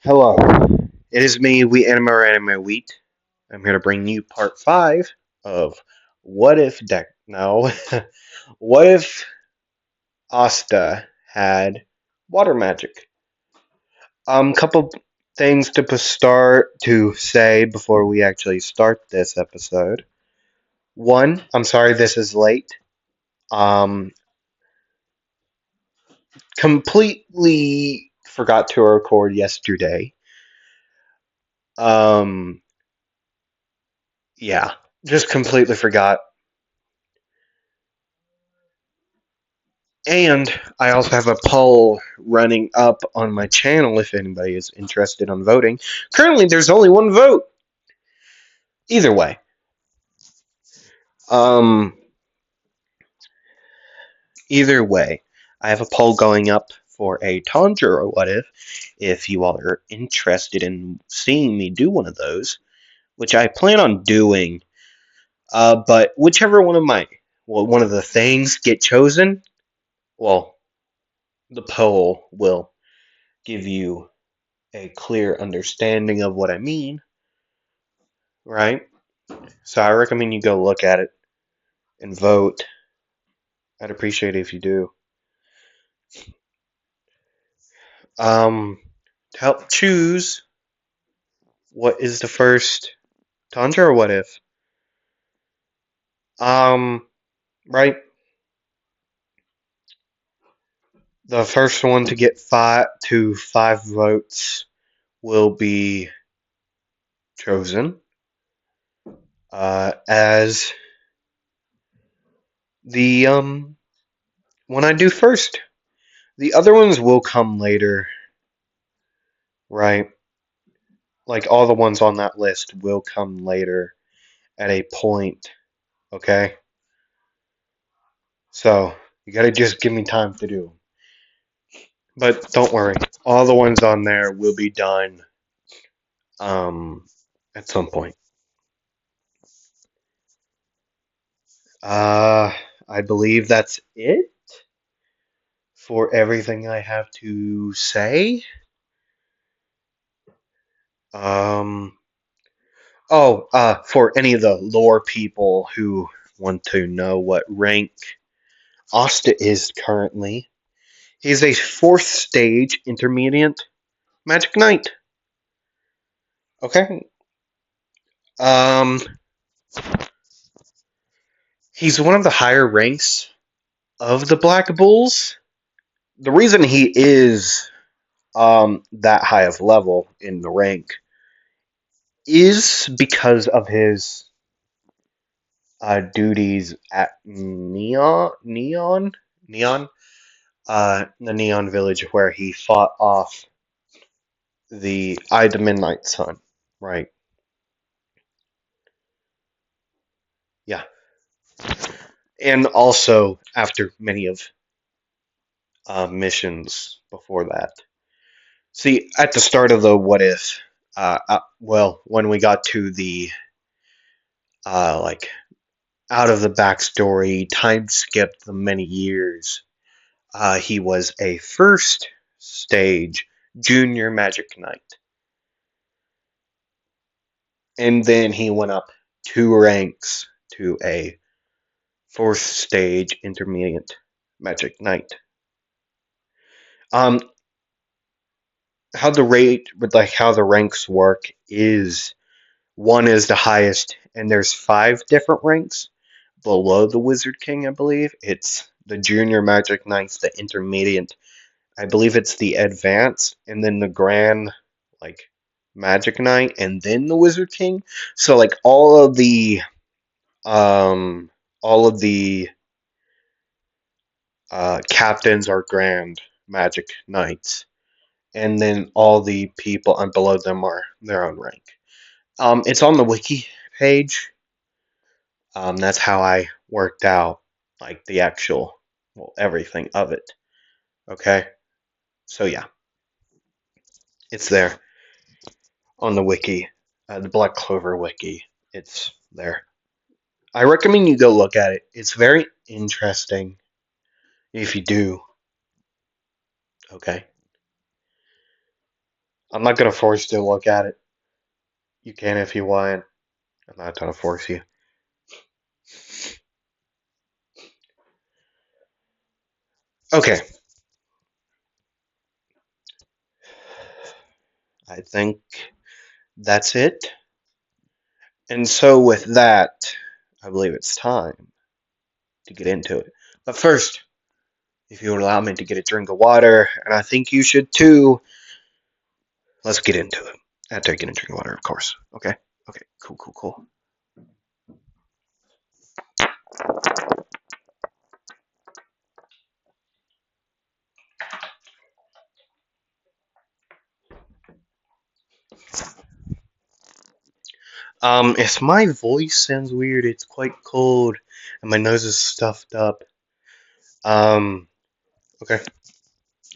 Hello, it is me, We Anime Wheat. I'm here to bring you part 5 of What If Deck. No, what if Asta had water magic? Couple things to start to say before we actually start this episode. One, I'm sorry this is late. Um, Completely forgot to record yesterday. Um, yeah, just completely forgot. And I also have a poll running up on my channel if anybody is interested on voting. Currently, there's only one vote. Either way, um, either way, I have a poll going up for a Tundra or what if you all are interested in seeing me do one of those, which I plan on doing. But whichever one of the things get chosen, well, the poll will give you a clear understanding of what I mean, right? So I recommend you go look at it and vote. I'd appreciate it if you do. To help choose what is the first Tundra or what if? Um, right. The first one to get 5 votes will be chosen as the one I do first. The other ones will come later, right? Like all the ones on that list will come later at a point, okay? So you gotta just give me time to do them. But don't worry, all the ones on there will be done um, at some point. Uh, I believe that's it for everything I have to say. Um, for any of the lore people who want to know what rank Asta is currently, he's a 4th stage intermediate Magic Knight. Okay. Um, he's one of the higher ranks of the Black Bulls. The reason he is that high of level in the rank is because of his duties at Neon, the Neon Village, where he fought off the Eye of the Midnight Sun. Right? Yeah, and also after many of missions before that. See, at the start of the what if, when we got to the like out of the backstory, time skipped the many years. He was a 1st stage junior Magic Knight, and then he went up 2 ranks to a 4th stage intermediate Magic Knight. Um, how the ranks work is one is the highest, and there's 5 different ranks below the Wizard King. I believe it's the junior Magic Knights, the intermediate. I believe it's the advanced, and then the grand, like Magic Knight, and then the Wizard King. So like all of the captains are grand Magic Knights, and then all the people below them are their own rank. It's on the wiki page. That's how I worked out like the actual, everything of it. Okay, so yeah, it's there on the wiki, the Black Clover wiki. It's there. I recommend you go look at it. It's very interesting if you do. Okay. I'm not gonna force you to look at it. You can if you want. I'm not gonna force you. Okay, I think that's it. And so with that, I believe it's time to get into it. But first, if you would allow me to get a drink of water, and I think you should too, let's get into it. After I get a drink of water, of course. Okay? Okay, cool, cool, cool. If my voice sounds weird, it's quite cold, and my nose is stuffed up. Um, okay,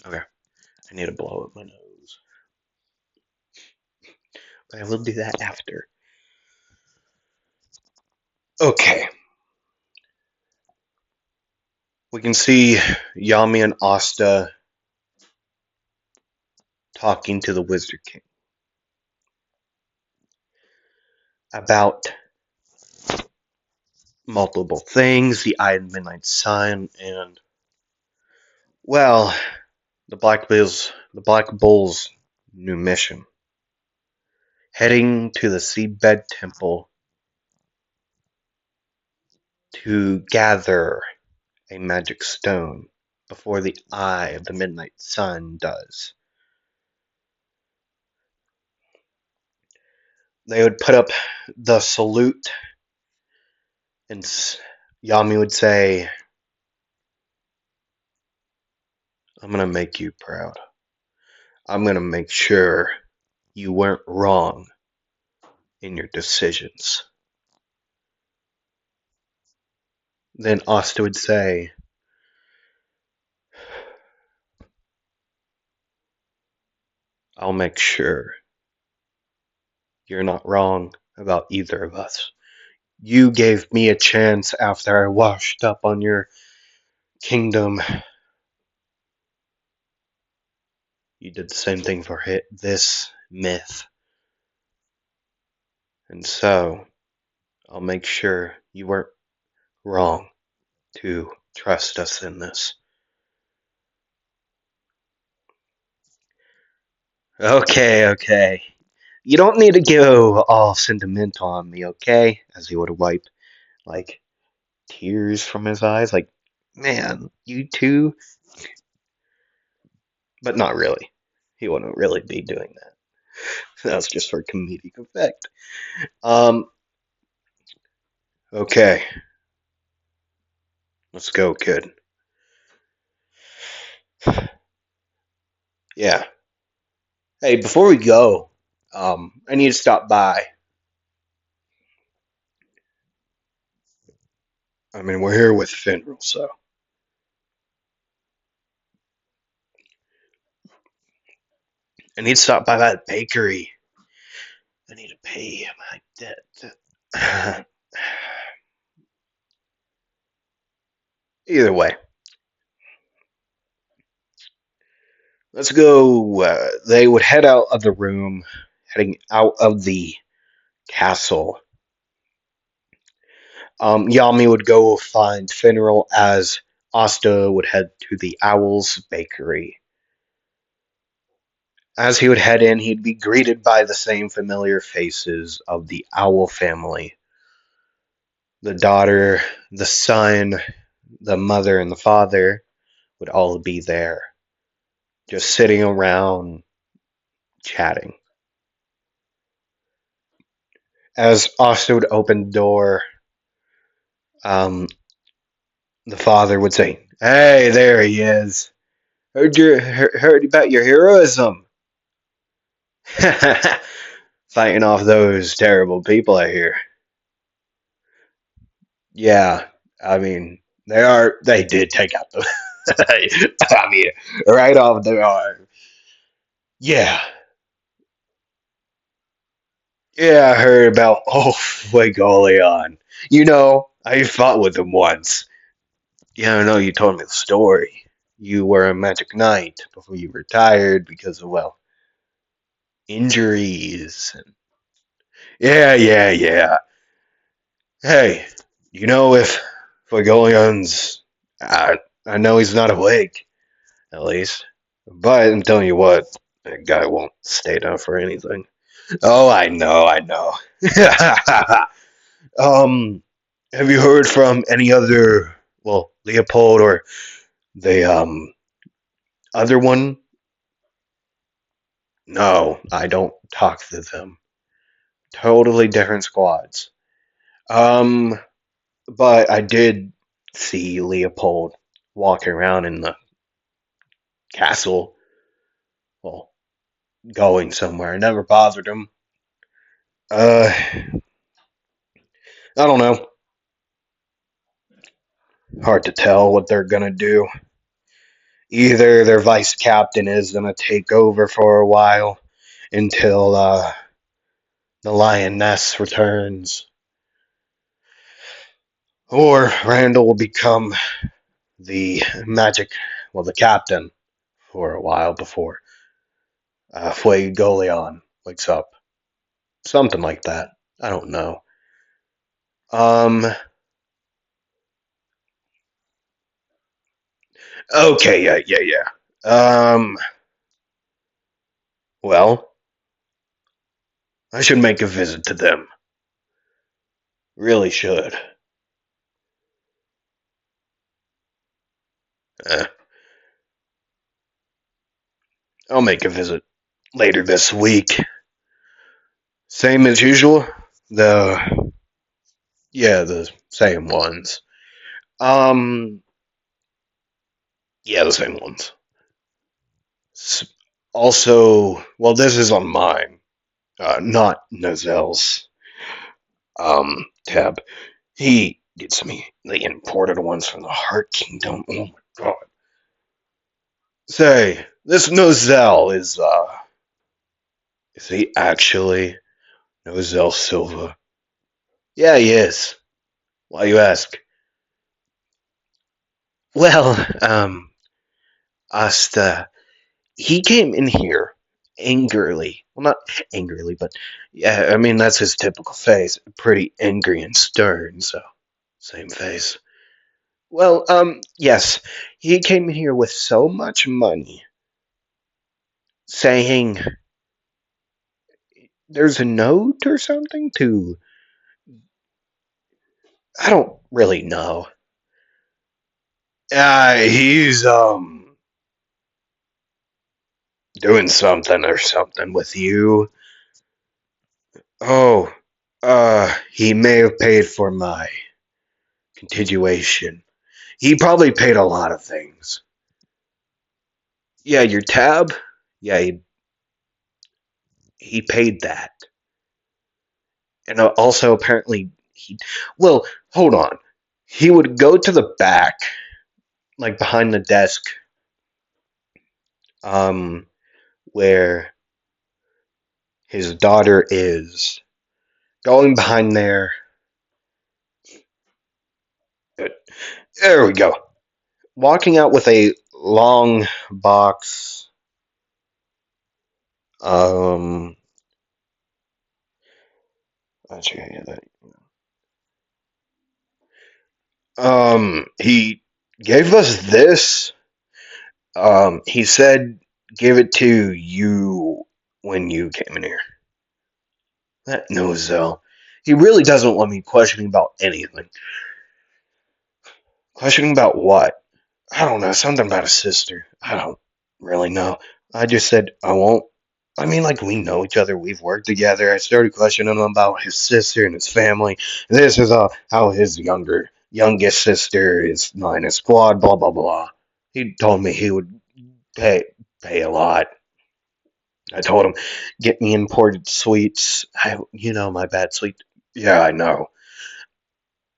okay. I need to blow up my nose. But I will do that after. Okay. We can see Yami and Asta talking to the Wizard King about multiple things, the Eye of Midnight Sun, and well, the Black Bull's new mission, heading to the Seabed Temple to gather a magic stone before the Eye of the Midnight Sun does. They would put up the salute, and Yami would say, I'm gonna make you proud. I'm gonna make sure you weren't wrong in your decisions. Then Asta would say, I'll make sure you're not wrong about either of us. You gave me a chance after I washed up on your kingdom. You did the same thing for this myth. And so, I'll make sure you weren't wrong to trust us in this. Okay, okay. You don't need to go all sentimental on me, okay? As he would wipe, like, tears from his eyes. Like, man, you too? But not really. He wouldn't really be doing that. That was just for comedic effect. Um, okay. Let's go, kid. Yeah. Hey, before we go, I need to stop by. I mean, we're here with Finral, so I need to stop by that bakery. I need to pay my debt. Either way, let's go. They would head out of the room, heading out of the castle. Yami would go find Finral as Asta would head to the Owl's Bakery. As he would head in, he'd be greeted by the same familiar faces of the Owl family. The daughter, the son, the mother, and the father would all be there, just sitting around chatting. As Asta would open the door, um, the father would say, "Hey, there he is. Heard about your heroism. Fighting off those terrible people I hear." Yeah, I mean, they did take out the, I mean, right off the arm. Yeah, yeah, I heard about, oh, Fuegoleon. I fought with him once. Yeah, I know you told me the story. You were a magic knight before you retired because of, well, injuries. Yeah. Hey, if Fagolion's, I know he's not awake, at least. But I'm telling you what, that guy won't stay down for anything. Oh, I know. um, have you heard from any other, well, Leopold or the, other one? No, I don't talk to them. Totally different squads. Um, but I did see Leopold walking around in the castle, well, going somewhere. I never bothered him. I don't know. Hard to tell what they're gonna do. Either their vice captain is gonna take over for a while until the lioness returns, or Randall will become the magic, well, the captain for a while before Fuegoleon wakes up. Something like that. I don't know. Um. Okay. Yeah. Well, I should make a visit to them. Really should. Uh, I'll make a visit later this week. Same as usual. The the same ones. Um. Yeah, the same ones. Also, well, this is on mine, not Nozelle's tab. He gets me the imported ones from the Heart Kingdom. Oh my god. Say, this Nozelle is he actually Nozelle Silva? Yeah, he is. Why you ask? Well, Asta, he came in here angrily. Well, not angrily, but yeah, I mean, that's his typical face. Pretty angry and stern, so same face. Well, yes, he came in here with so much money, saying there's a note or something to. I don't really know. He's doing something or something with you. Oh, he may have paid for my continuation. He probably paid a lot of things. Yeah, your tab. Yeah, he paid that, and also apparently he. Well, hold on. He would go to the back, like behind the desk, um, where his daughter is. Going behind there. There we go. Walking out with a long box. Um, actually, yeah, he gave us this. He said, "Give it to you when you came in here." That Nozel. He really doesn't want me questioning about anything. Questioning about what? I don't know. Something about his sister. I don't really know. I just said I won't. I mean, like, we know each other. We've worked together. I started questioning him about his sister and his family. This is how his youngest sister is not in his squad. Blah blah blah. He told me he would pay a lot. I told him get me imported sweets. My bad sweet. Yeah, I know.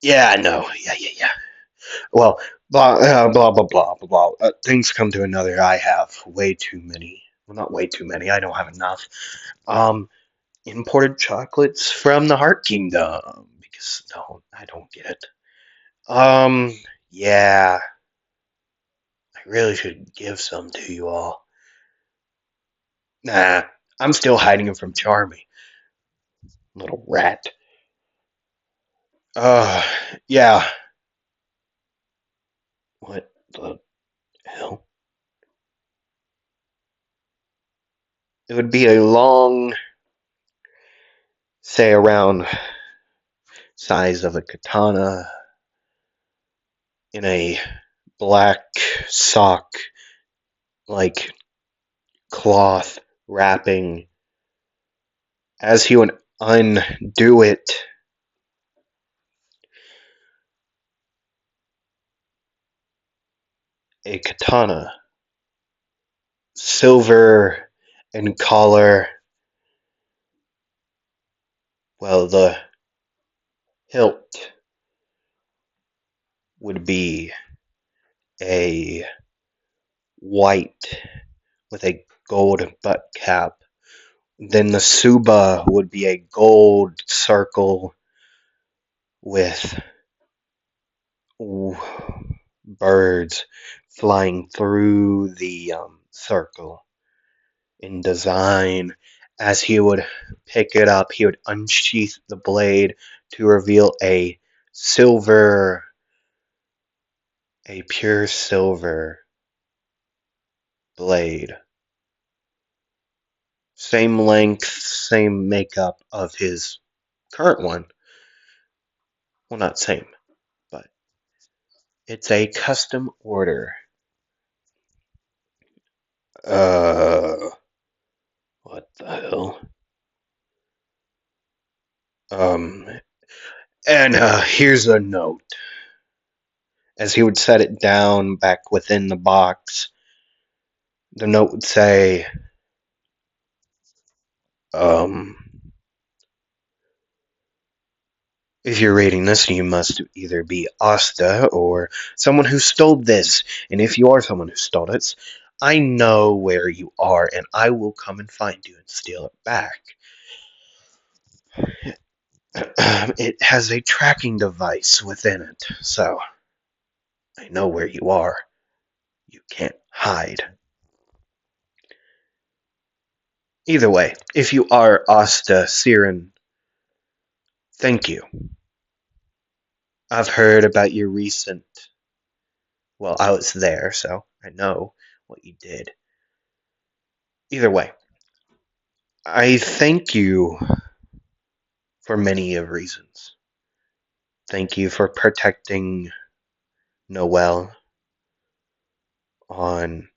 Yeah, I know. Yeah. Well, blah. Things come to another. I have way too many. Well, not way too many. I don't have enough. Um, Imported chocolates from the Heart Kingdom because no, I don't get it. Um, yeah, I really should give some to you all. Nah, I'm still hiding him from Charmy, little rat. Uh, yeah. What the hell? It would be a long, say around size of a katana in a black sock, like cloth wrapping. As he would undo it, a katana, silver in color. Well, the hilt would be a white with a gold butt cap. Then the Suba would be a gold circle with birds flying through the circle in design. As he would pick it up, he would unsheath the blade to reveal silver, a pure silver blade. Same length, same makeup of his current one. Well, not same, but it's a custom order. Uh, what the hell? Um, and here's a note. As he would set it down back within the box, the note would say, um, if you're reading this, you must either be Asta or someone who stole this. And if you are someone who stole it, I know where you are and I will come and find you and steal it back. It has a tracking device within it, so I know where you are. You can't hide. Either way, if you are Asta Siren, thank you. I've heard about your recent. Well, I was there, so I know what you did. Either way, I thank you for many of reasons. Thank you for protecting Noelle on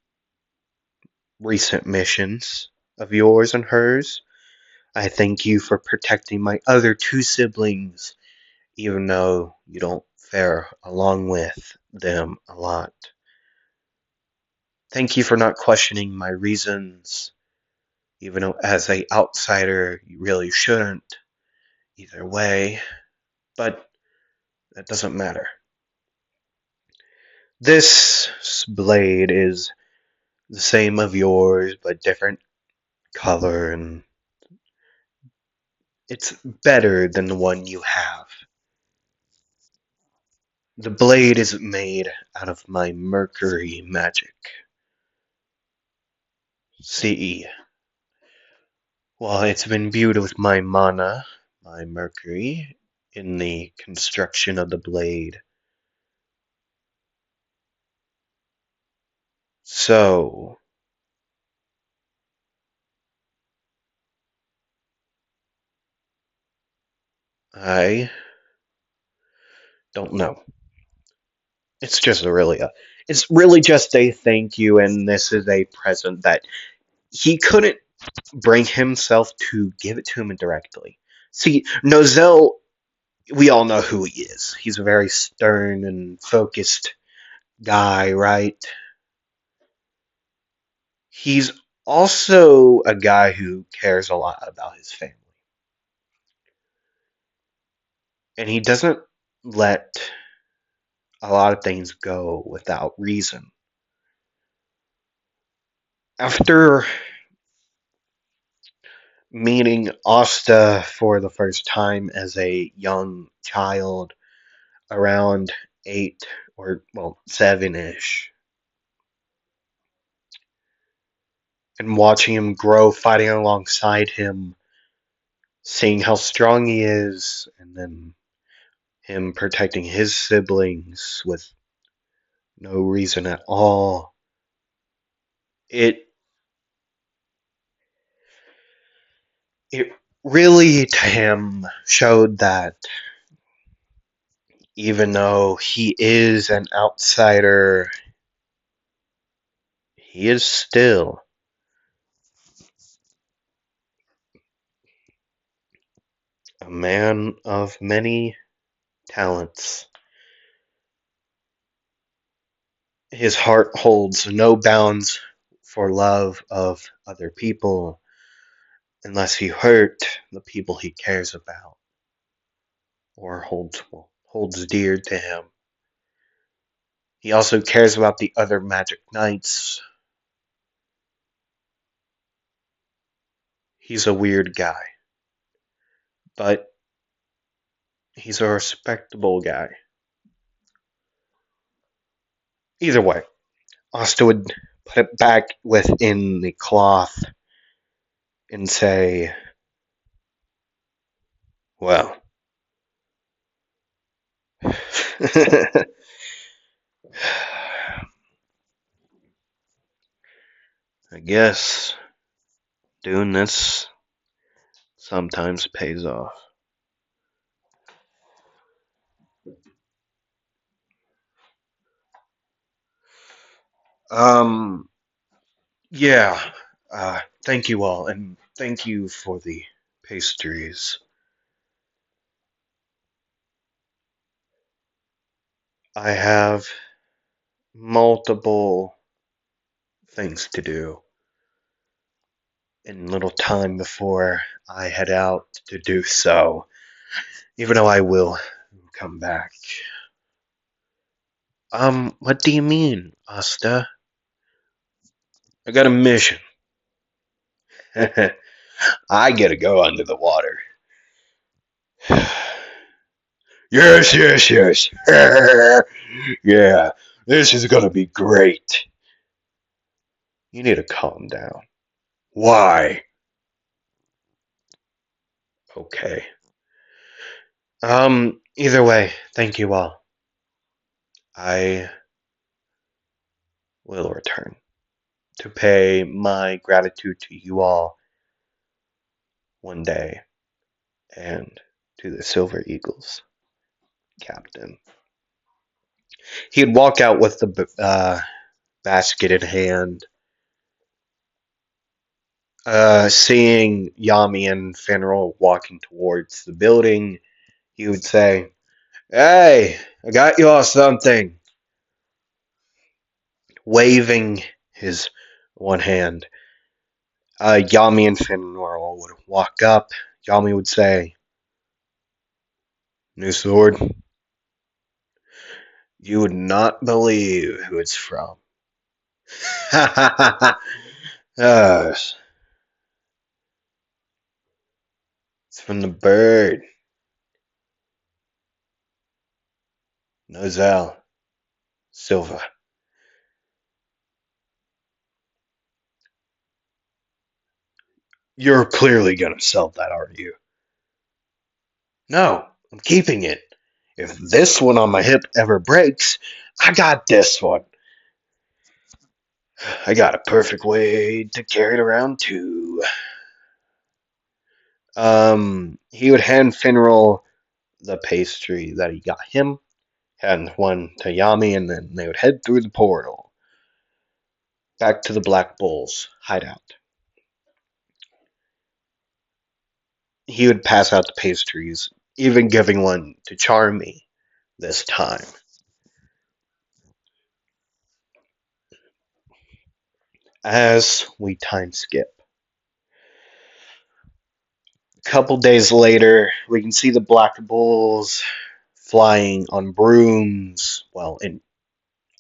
recent missions of yours and hers. I thank you for protecting my other two siblings, even though you don't fare along with them a lot. Thank you for not questioning my reasons, even though as a outsider you really shouldn't. Either way, but that doesn't matter. This blade is the same of yours, but different color, and it's better than the one you have. The blade is made out of my mercury magic. See, well, it's been imbued with my mana, my mercury, in the construction of the blade. So, I don't know. It's just it's really just a thank you, and this is a present that he couldn't bring himself to give it to him directly. See, Nozel, we all know who he is. He's a very stern and focused guy, right? He's also a guy who cares a lot about his family. And he doesn't let a lot of things go without reason. After meeting Asta for the first time as a young child, around 8 or, well, 7 ish, and watching him grow, fighting alongside him, seeing how strong he is, and then him protecting his siblings with no reason at all. It it really to him showed that even though he is an outsider, he is still a man of many talents. His heart holds no bounds for love of other people unless he hurt the people he cares about or holds dear to him. He also cares about the other magic knights. He's a weird guy, but he's a respectable guy. Either way, Asta would put it back within the cloth and say, well, I guess doing this sometimes pays off. Um, yeah, thank you all, and thank you for the pastries. I have multiple things to do and little time before I head out to do so, even though I will come back. What do you mean, Asta? I got a mission. I gotta go under the water. Yes, yes, yes. Yeah, this is gonna be great. You need to calm down. Why? Okay. Either way, thank you all. I will return to pay my gratitude to you all one day and to the Silver Eagles captain. He'd walk out with the basket in hand, seeing Yami and Finral walking towards the building. He would say, "Hey, I got you all something," waving his one hand. Yami and Finral would walk up. Yami would say, "New sword? You would not believe who it's from." uh, it's from the bird, Nozel Silva. You're clearly gonna sell that, aren't you? No, I'm keeping it. If this one on my hip ever breaks, I got this one. I got a perfect way to carry it around too. He would hand Finral the pastry that he got him, hand one to Yami, and then they would head through the portal back to the Black Bull's hideout. He would pass out the pastries, even giving one to Charmy this time. As we time skip, a couple days later, we can see the Black Bulls flying on brooms. Well, in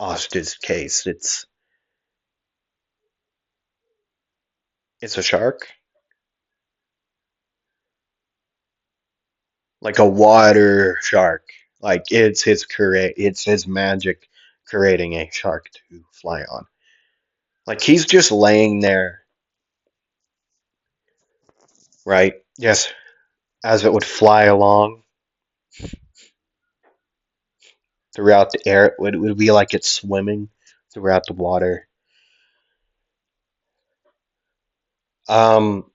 Asta's case, it's a shark, like a water shark. Like it's his magic creating a shark to fly on. Like he's just laying there right? Yes, as it would fly along throughout the air, it would be like it's swimming throughout the water. Um,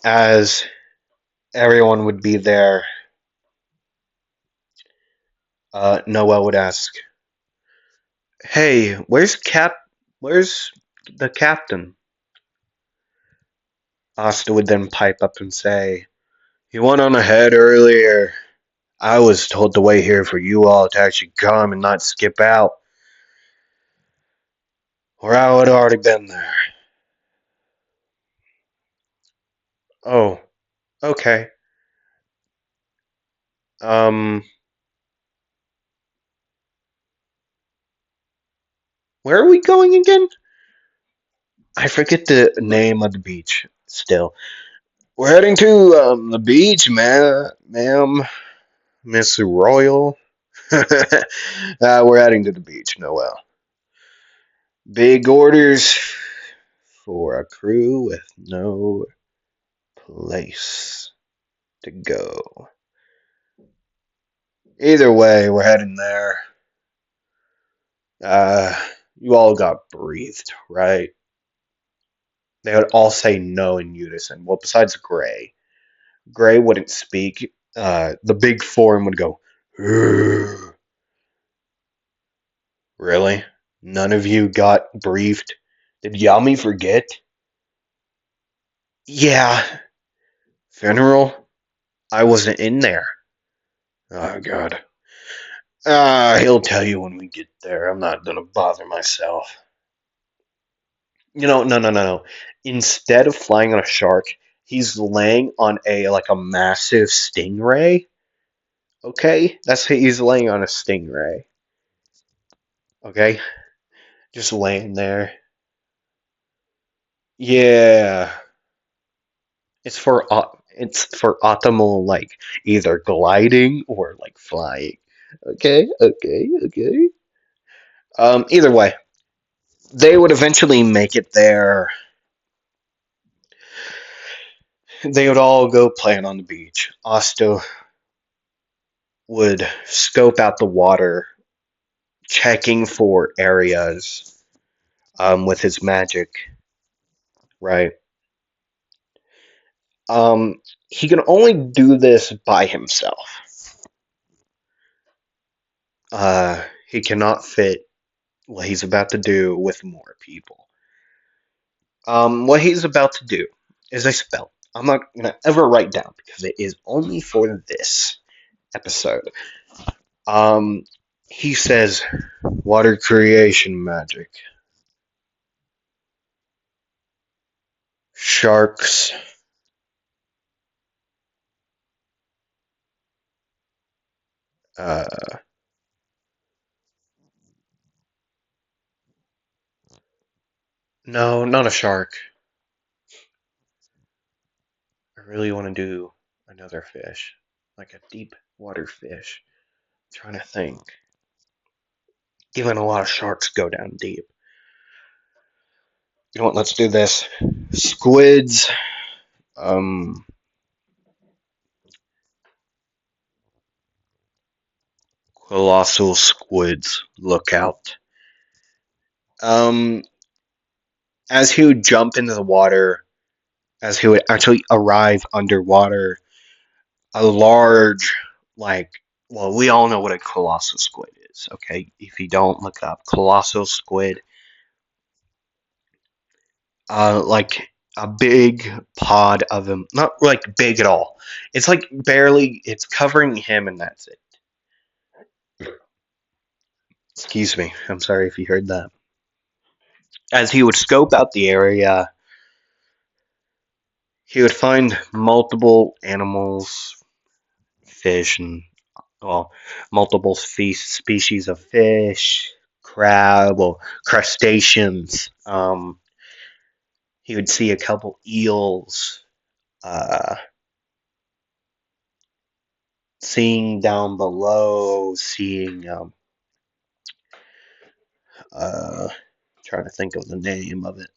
as everyone would be there, Noah would ask, "Hey, Where's the captain?" Asta would then pipe up and say, "He went on ahead earlier. I was told to wait here for you all to actually come and not skip out, or I would have already been there." Oh, okay. Um, where are we going again? I forget the name of the beach still. We're heading to the beach, ma'am, Miss Royal. We're heading to the beach, Noel. Big orders for a crew with no place to go. Either way, we're heading there. Uh, you all got breathed, right? They would all say no in unison. Well, besides Gray. Gray wouldn't speak. The big foreign would go, "Ugh." Really? None of you got briefed? Did Yami forget? Yeah. Funeral? I wasn't in there. Oh, God. He'll tell you when we get there. I'm not gonna bother myself. No, no, no, no. Instead of flying on a shark, he's laying on a massive stingray. Okay? He's laying on a stingray. Okay? Just laying there. Yeah. It's for optimal either gliding or flying. Okay, okay, okay. Either way, they would eventually make it there. They would all go playing on the beach. Asta would scope out the water, checking for areas with his magic, right? He can only do this by himself. He cannot fit what he's about to do with more people. What he's about to do is a spell. I'm not gonna ever write down because it is only for this episode. Um, he says, "Water creation magic, sharks." Uh, no, not a shark. I really want to do another fish, like a deep water fish. I'm trying to think. Even a lot of sharks go down deep. You know what? Let's do this. Squids. Um, Colossal squids. Look out. Um, as he would jump into the water, as he would actually arrive underwater, a large, like, well, we all know what a colossal squid is, okay? If you don't, look up colossal squid. Like a big pod of them, not like big at all. It's like barely, it's covering him, and that's it. Excuse me. I'm sorry if you heard that. As he would scope out the area, he would find multiple animals, fish, and well, multiple species of fish, crab, or crustaceans. He would see a couple eels. Uh, seeing down below, seeing uh, trying to think of the name of it.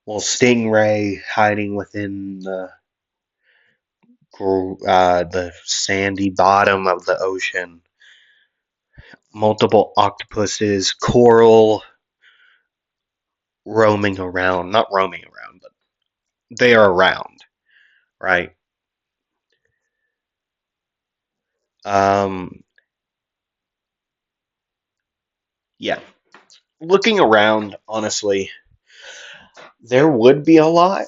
Well, stingray hiding within the sandy bottom of the ocean. Multiple octopuses, coral roaming around. Not roaming around, but they are around, right? Um, yeah. Looking around, honestly, there would be a lot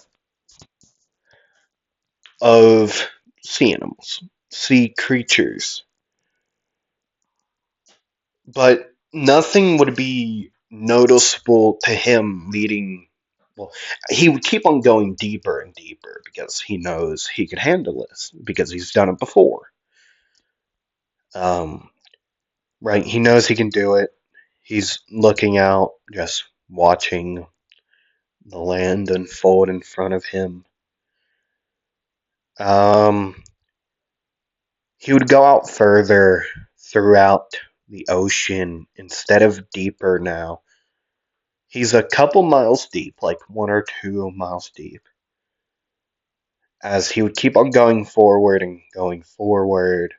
of sea animals, sea creatures, but nothing would be noticeable to him leading. Well, he would keep on going deeper and deeper because he knows he could handle this because he's done it before. Um, right? He knows he can do it. He's looking out, just watching the land unfold in front of him. Um, he would go out further throughout the ocean instead of deeper now. He's a couple miles deep, like 1 or 2 miles deep. As he would keep on going forward and going forward,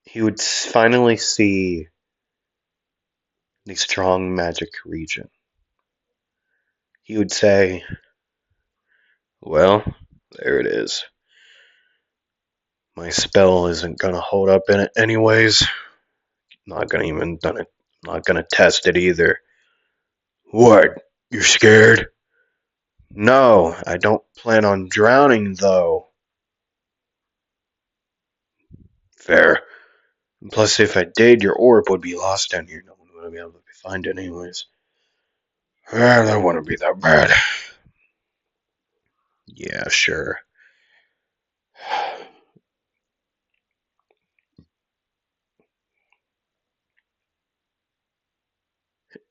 he would finally see the strong magic region. He would say, well, there it is. My spell isn't gonna hold up in it anyways. Not gonna even done it. Not gonna test it either. What? You're scared? No, I don't plan on drowning though. Fair. Plus, if I did, your orb would be lost down here. No one would be able to find it anyways. That wouldn't be that bad. Yeah, sure.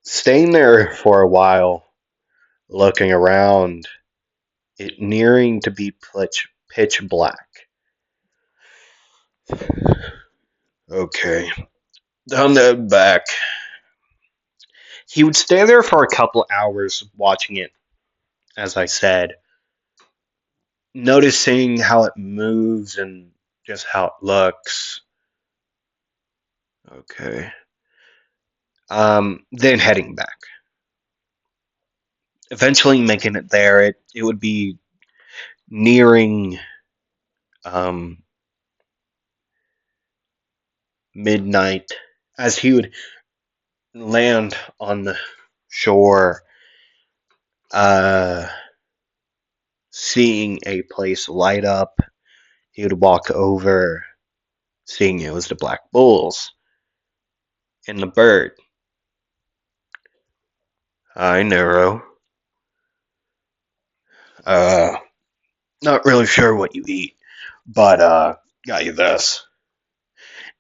Staying there for a while, looking around, it nearing to be pitch black. Okay, down the back. He would stay there for a couple hours watching it, as I said, noticing how it moves and just how it looks. Okay. Then heading back. Eventually making it there, it would be nearing um, midnight as he would land on the shore, uh, seeing a place light up. He would walk over, seeing it was the black bulls and the bird. Hi, Nero. Uh, Not really sure what you eat, but got you this.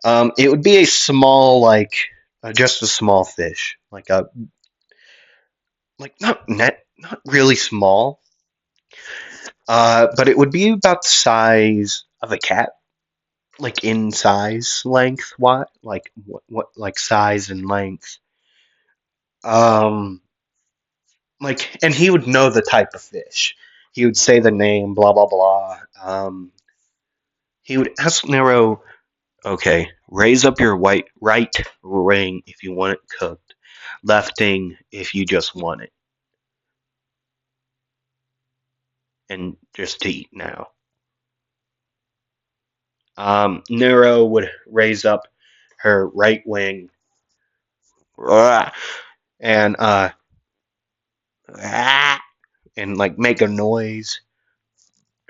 It would be a small, just a small fish, not really small, but it would be about the size of a cat, like in size, length, like size and length. Um, and he would know the type of fish. He would say the name, blah blah blah. He would ask Nero, okay, raise up your right ring if you want it cooked, lefting if you just want it, and just eat now. Nero would raise up her right wing and and like make a noise.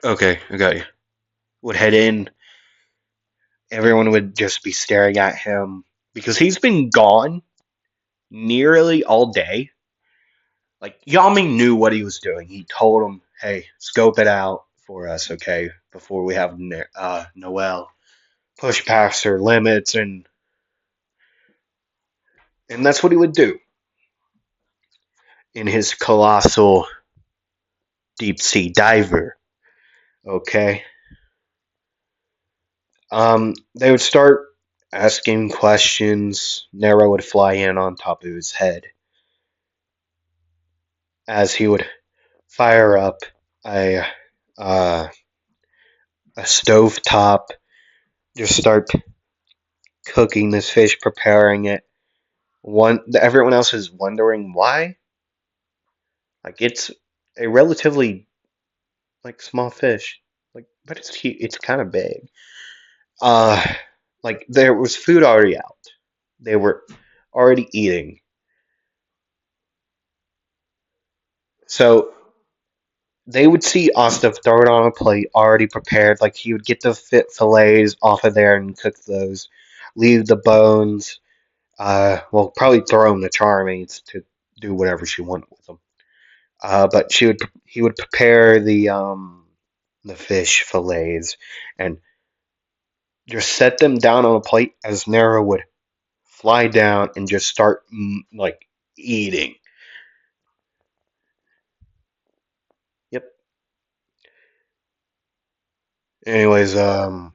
Okay, I got you. Would head in. Everyone would just be staring at him because he's been gone nearly all day. Like Yami knew what he was doing. He told him, "Hey, scope it out for us, okay? Before we have Noelle push past her limits," and that's what he would do in his colossal deep sea diver. Okay, they would start. asking questions. Nero would fly in on top of his head as he would fire up a uh, a stove top, just start cooking this fish, preparing it. Everyone else is wondering why. Like it's a relatively like small fish, like but it's cute. It's kind of big. Uh, like there was food already out. They were already eating. So they would see Asta throw it on a plate already prepared. Like he would get the fillets off of there and cook those, leave the bones. Well, probably throw them to Charming to do whatever she wanted with them. But he would prepare the fish fillets and just set them down on a plate as Nero would fly down and just start like eating. Yep. Anyways, I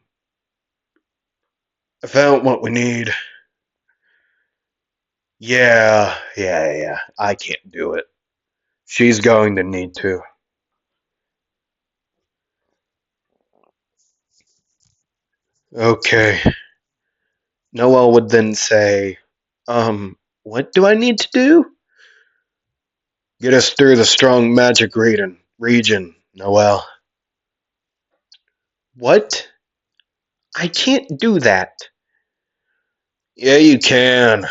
found what we need. Yeah. I can't do it. She's going to need to. Okay. Noel would then say, what do I need to do? Get us through the strong magic region, Noel. What? I can't do that. Yeah, you can.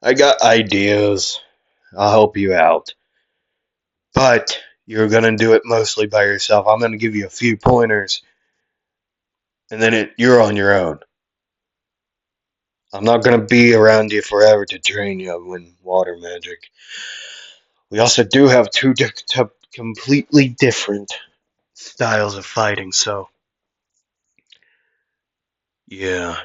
I got ideas. I'll help you out. But you're gonna do it mostly by yourself. I'm gonna give you a few pointers, and then you're on your own. I'm not gonna be around you forever to train you in water magic. We also do have two completely different styles of fighting, so yeah.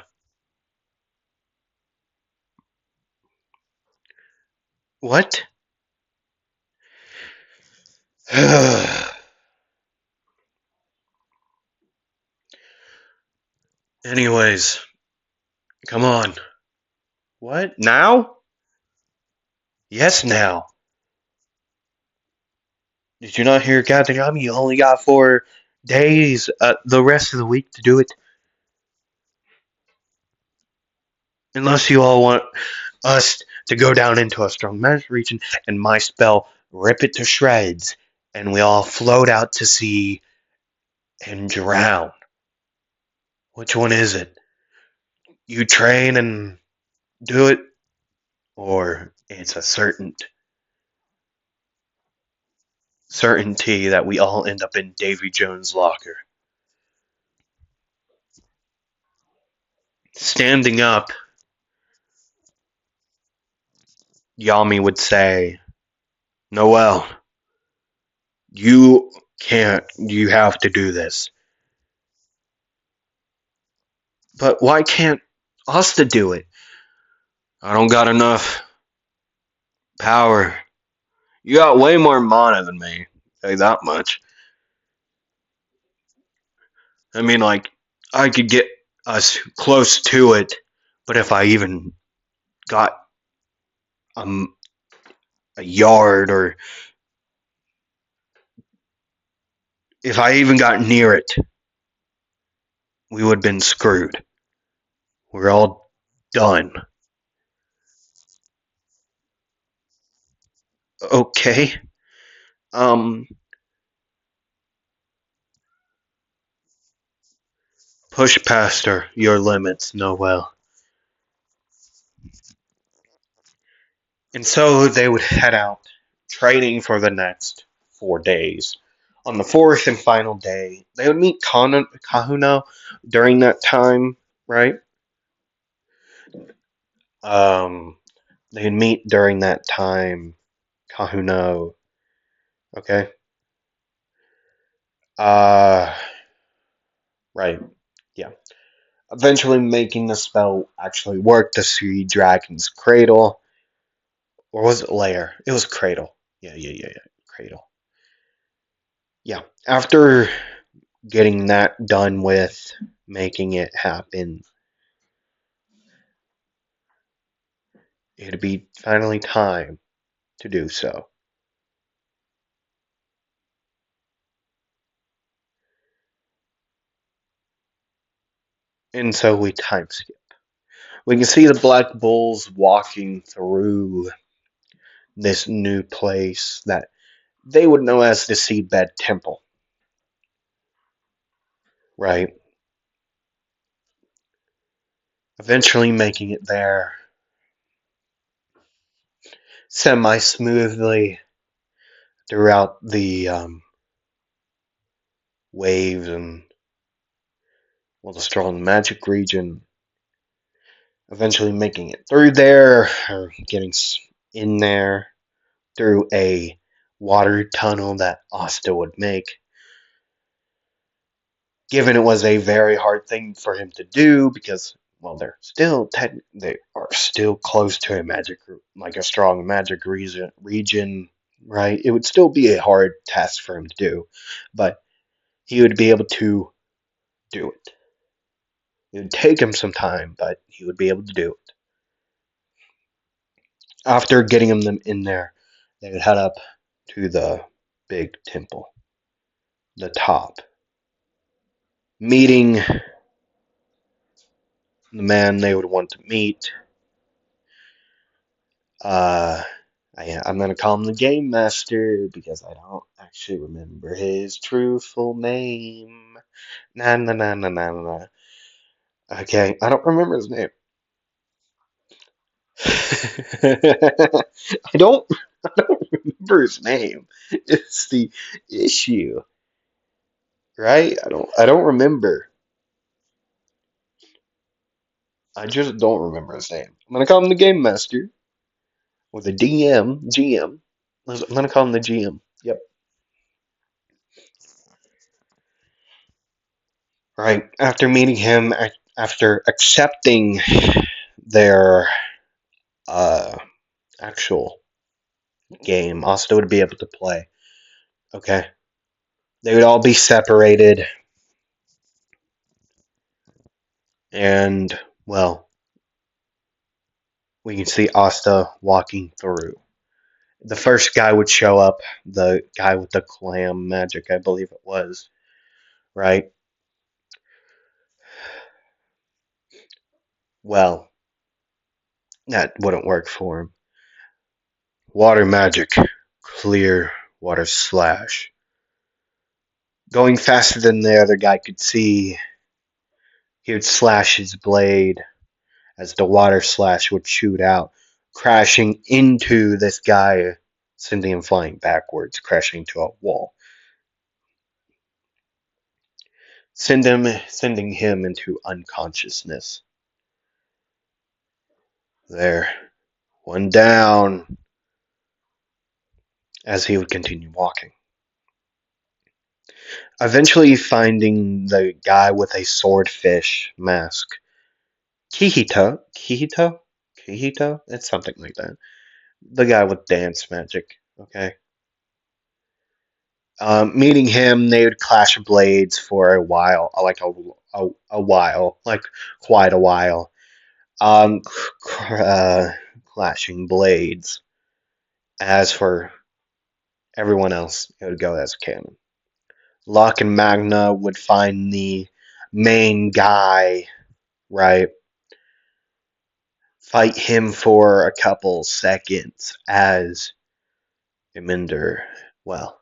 What? Anyways, come on. What? Now? Yes, now. Did you not hear Captain Yami? You only got 4 days, the rest of the week to do it. Unless you all want us to go down into a strong magic region and my spell rip it to shreds and we all float out to sea and drown. Which one is it? You train and do it, or it's a certainty that we all end up in Davy Jones' locker. Standing up, Yami would say, Noel, you can't, you have to do this. But why can't Asta do it? I don't got enough power. You got way more mana than me. Say that much. I mean, like, I could get us close to it, but if I even got um, a yard, or if I even got near it, we would have been screwed. We're all done. Okay. Um, push past your limits, Noel. And so they would head out, training for the next 4 days. On the fourth and final day, they would meet Kahuna during that time, right? Um, they'd meet during that time, Kahuna. Okay. Uh, right. Yeah. Eventually making the spell actually work to see Dragon's Cradle. Or was it Lair? It was Cradle. Yeah. Cradle. Yeah. After getting that done with, making it happen, it'd be finally time to do so. And so we time skip. We can see the Black Bulls walking through this new place that they would know as the Seabed Temple, right? Eventually making it there semi smoothly throughout the waves and, well, the strong magic region. Eventually making it through there, or getting in there through a water tunnel that Asta would make. Given it was a very hard thing for him to do because, well, they are still close to a magic, like a strong magic region, right? It would still be a hard task for him to do, but he would be able to do it. It would take him some time, but he would be able to do it. After getting them in there, they would head up to the big temple, the top, meeting the man they would want to meet. Uh, I'm gonna call him the Game Master because I don't actually remember his true full name. Nah, nah, nah, nah, nah, nah. Okay, I don't remember his name. I don't, I don't remember his name. It's the issue, right? I don't remember. I just don't remember his name. I'm gonna call him the Game Master or the GM. I'm gonna call him the GM. Yep. Right. After meeting him, after accepting their uh, actual game, Asta would be able to play. Okay. They would all be separated, and, well, we can see Asta walking through. The first guy would show up, the guy with the clam magic, I believe it was, right? Well, that wouldn't work for him. Water magic, clear water slash. Going faster than the other guy could see, he would slash his blade as the water slash would shoot out, crashing into this guy, sending him flying backwards, crashing into a wall, sending him into unconsciousness. There, one down, as he would continue walking. Eventually finding the guy with a swordfish mask. Kihito? It's something like that. The guy with dance magic, okay? Meeting him, they would clash blades for a while, a while, like quite a while. Um, Clashing blades. As for everyone else, it would go as canon. Locke and Magna would find the main guy, right? Fight him for a couple seconds as Eminder, well,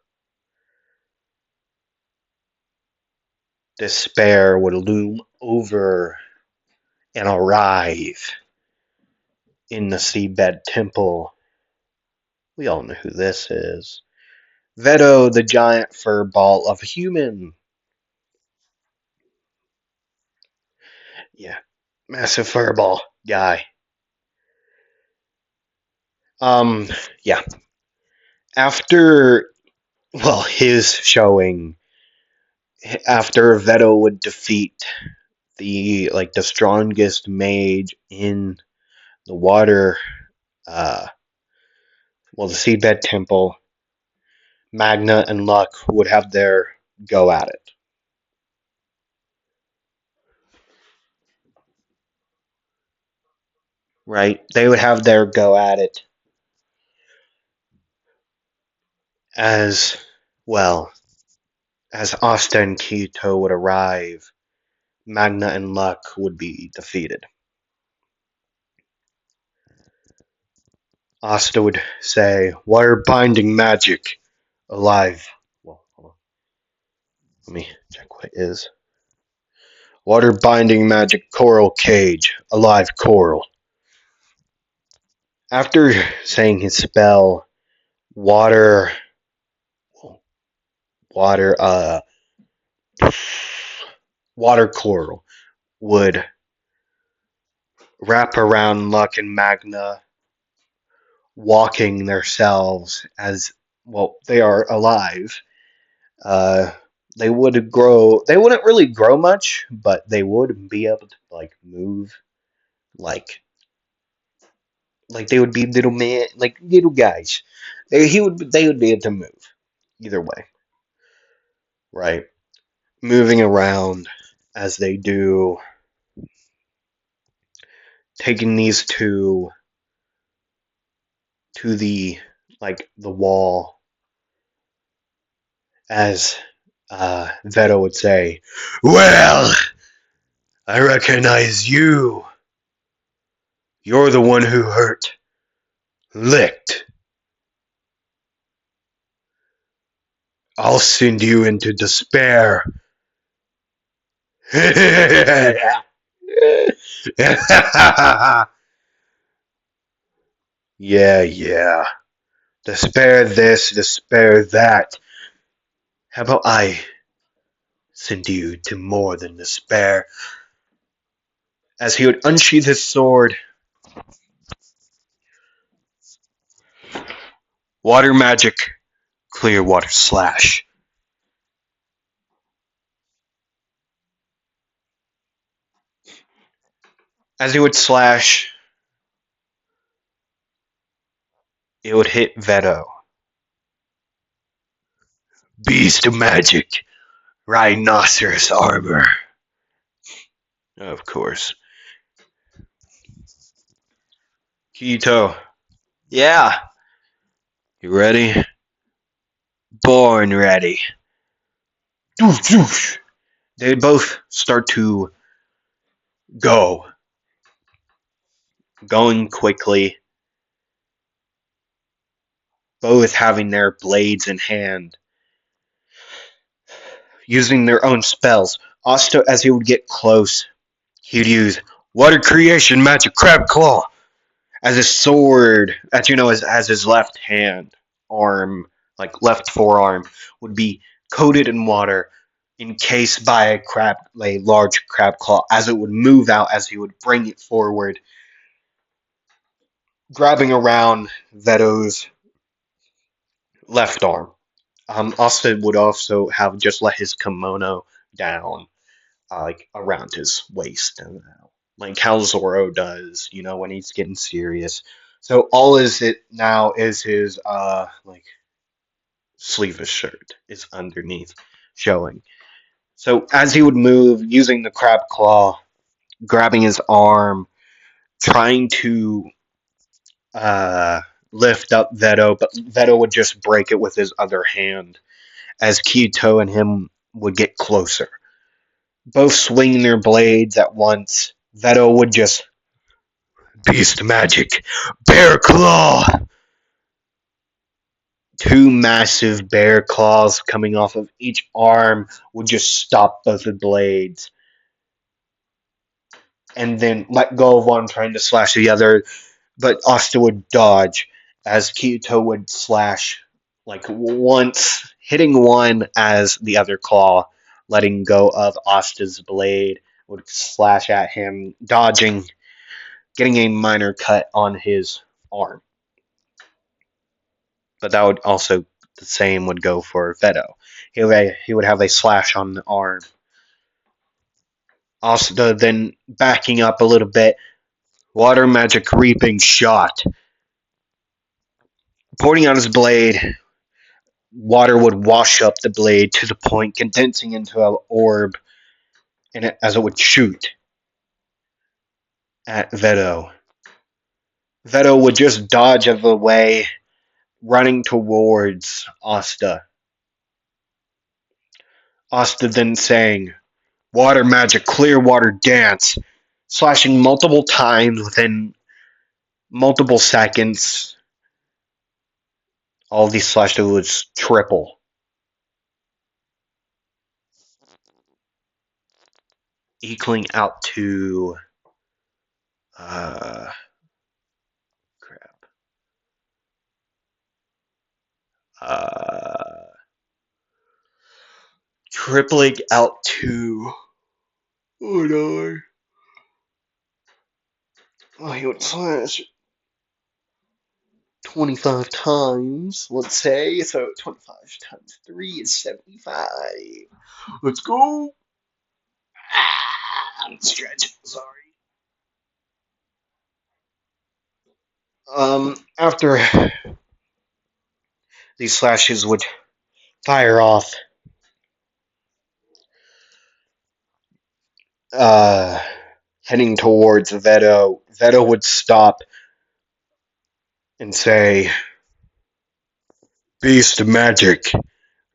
despair would loom over and arrive in the seabed temple. We all know who this is. Veto, the giant fur ball of human. Yeah, massive furball guy. Um, yeah. After, well, his showing, after Veto would defeat the strongest mage in the water, uh, well, the seabed temple, Magna and Luck would have their go at it. right? They would have their go at it as well as Asta and Kito would arrive. Magna and Luck would be defeated. Asta would say, "Water binding magic, alive." Well, hold on. Let me check what it is. Water binding magic coral cage, alive coral. After saying his spell, water, water, water coral would wrap around Luck and Magna, walking themselves as well. They are alive. Uh, they would grow. They wouldn't really grow much, but they would be able to like move, like they would be little man, like little guys. They would be able to move either way, right? Moving around as they do, taking these two to the the wall, as Veto would say, "Well, I recognize you. You're the one who hurt, licked. I'll send you into despair." Yeah, yeah. Despair this, despair that. How about I send you to more than despair? As he would unsheath his sword, water magic, clear water slash. As he would slash, it would hit Veto. Beast magic, rhinoceros armor. Of course. Kito. Yeah. You ready? Born ready. They both start to go. Going quickly. Both having their blades in hand. Using their own spells. Asta, as he would get close, he would use water creation magic crab claw as his sword, as his left hand, arm, like left forearm, would be coated in water, encased by a large crab claw, as it would move out as he would bring it forward, grabbing around Veto's left arm. Austin would also have just let his kimono down, around his waist, like how Zoro does, when he's getting serious. So all is it now is his sleeveless shirt is underneath, showing. So as he would move, using the crab claw, grabbing his arm, trying to lift up Veto, but Veto would just break it with his other hand as Kito and him would get closer. Both swinging their blades at once, Veto would just beast magic, bear claw. Two massive bear claws coming off of each arm would just stop both the blades, and then let go of one, trying to slash the other. But Asta would dodge as Kito would slash, once, hitting one as the other claw, letting go of Asta's blade, would slash at him, dodging, getting a minor cut on his arm. But that would also, the same would go for Veto. He would have a slash on the arm. Asta then backing up a little bit, water magic reaping shot. Pointing out his blade, water would wash up the blade to the point, condensing into an orb, as it would shoot at Veto. Veto would just dodge out of the way, running towards Asta. Asta then saying, Water magic, clear water dance, slashing multiple times within multiple seconds. All of these slashes was triple, equaling out to uh crap. Uh Tripling out to oh no. Oh, he would slash 25 times, let's say. So 25 times 3 is 75. Let's go. I'm stretching, sorry. After these slashes would fire off, uh, heading towards Veto, Veto would stop and say, Beast magic,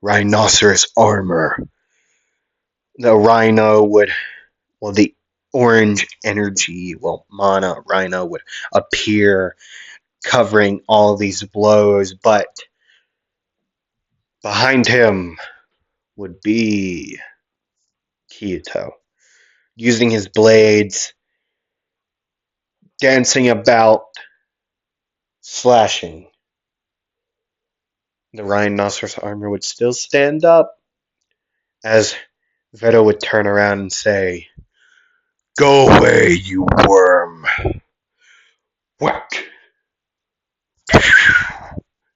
rhinoceros armor. The rhino would, well, the orange energy, well, mana rhino would appear covering all these blows, but behind him would be Kyoto, using his blades, dancing about, slashing. The rhinoceros armor would still stand up as Veto would turn around and say, Go away, you worm. Whack.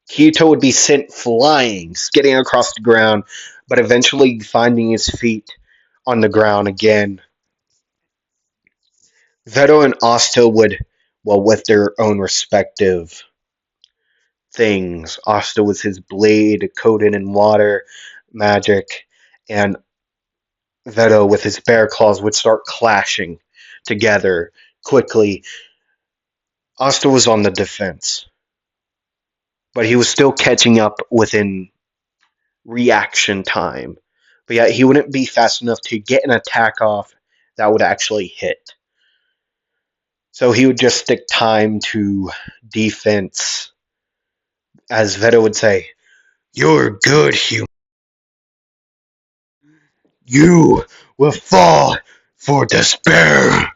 Kyoto would be sent flying, skidding across the ground, but eventually finding his feet on the ground again. Veto and Asta would, well, with their own respective things. Asta with his blade coated in water magic, and Veto with his bear claws would start clashing together quickly. Asta was on the defense, but he was still catching up within reaction time. But yet he wouldn't be fast enough to get an attack off that would actually hit. So he would just stick time to defense. As Veto would say, You're good, human. You will fall for despair.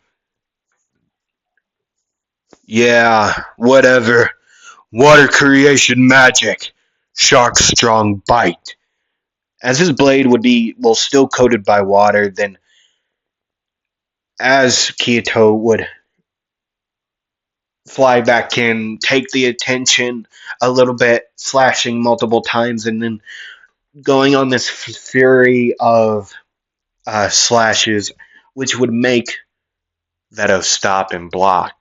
Yeah, whatever. Water creation magic. Shark strong bite. As his blade would be, well, still coated by water, then as Kyoto would fly back in, take the attention a little bit, slashing multiple times, and then going on this fury of slashes, which would make Veto stop and block.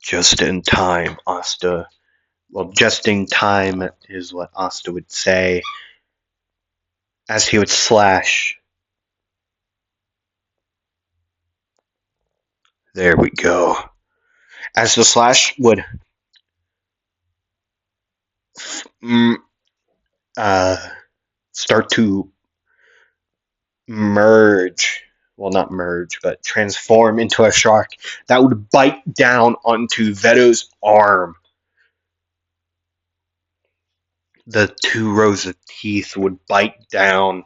Just in time, Asta. Well, just in time is what Asta would say as he would slash. There we go. As the slash would mm, uh, start to merge, well, not merge, but transform into a shark that would bite down onto Veto's arm. The two rows of teeth would bite down,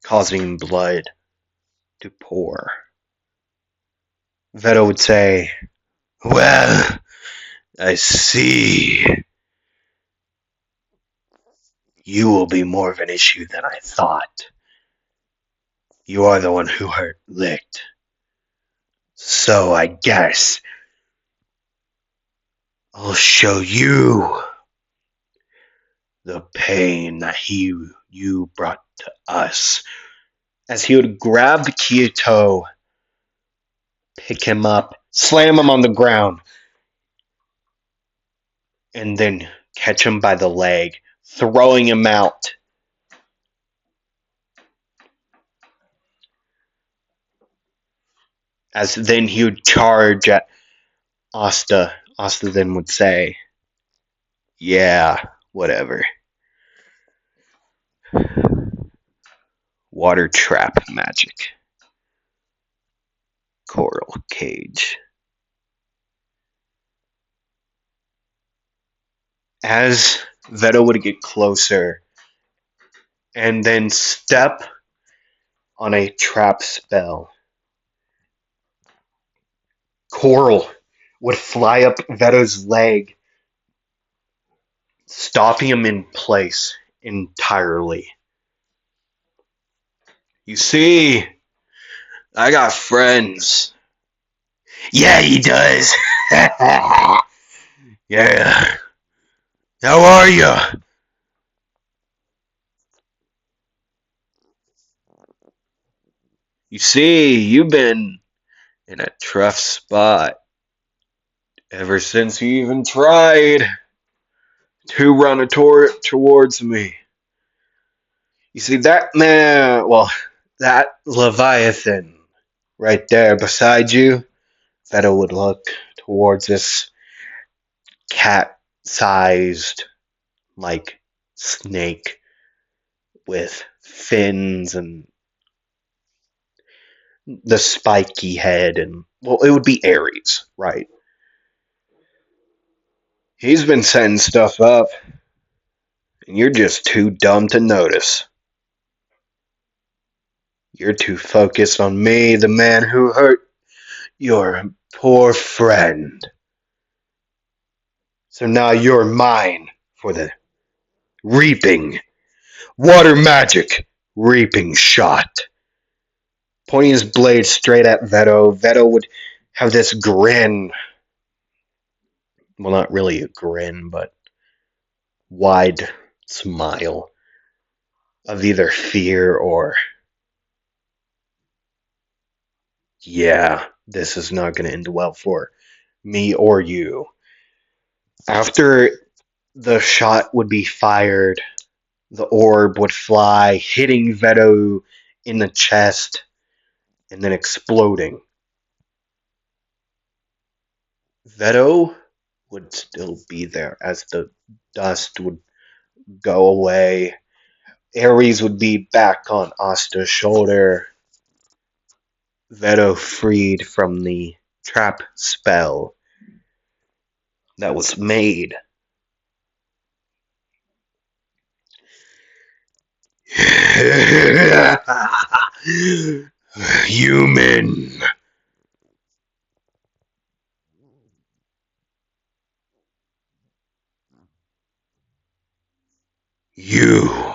causing blood to pour. Veto would say, Well, I see. You will be more of an issue than I thought. You are the one who hurt Licht. So I guess I'll show you the pain that you brought to us. As he would grab the Kyoto, pick him up, slam him on the ground, and then catch him by the leg, throwing him out. as then he would charge at Asta. Asta then would say, "Yeah, whatever. Water trap magic. Coral cage." As Veto would get closer and then step on a trap spell, Coral would fly up Veto's leg, stopping him in place entirely. "You see, I got friends." "Yeah, he does." "Yeah. How are you?" "You see, you've been in a tough spot ever since you even tried to run towards me. You see, that man, well, that Leviathan right there beside you, Feta would look towards this cat-sized, like, snake with fins and the spiky head, and, well, it would be Ares, right? He's been setting stuff up, and you're just too dumb to notice. You're too focused on me, the man who hurt your poor friend. So now you're mine for the reaping, water magic reaping shot." Pointing his blade straight at Veto, Veto would have this grin. Well, not really a grin, but wide smile of either fear or, "Yeah, this is not going to end well for me or you." After the shot would be fired, the orb would fly, hitting Veto in the chest and then exploding. Veto would still be there as the dust would go away. Ares would be back on Asta's shoulder. Veto freed from the trap spell that was made. "Human, you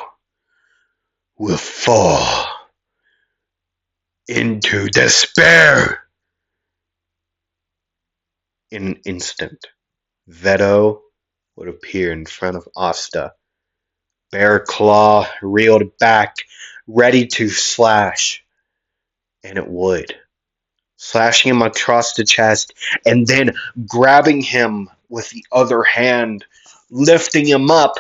will fall into despair." In an instant, Veto would appear in front of Asta. Bear Claw reeled back, ready to slash, and it would. Slashing him across the chest, and then grabbing him with the other hand, lifting him up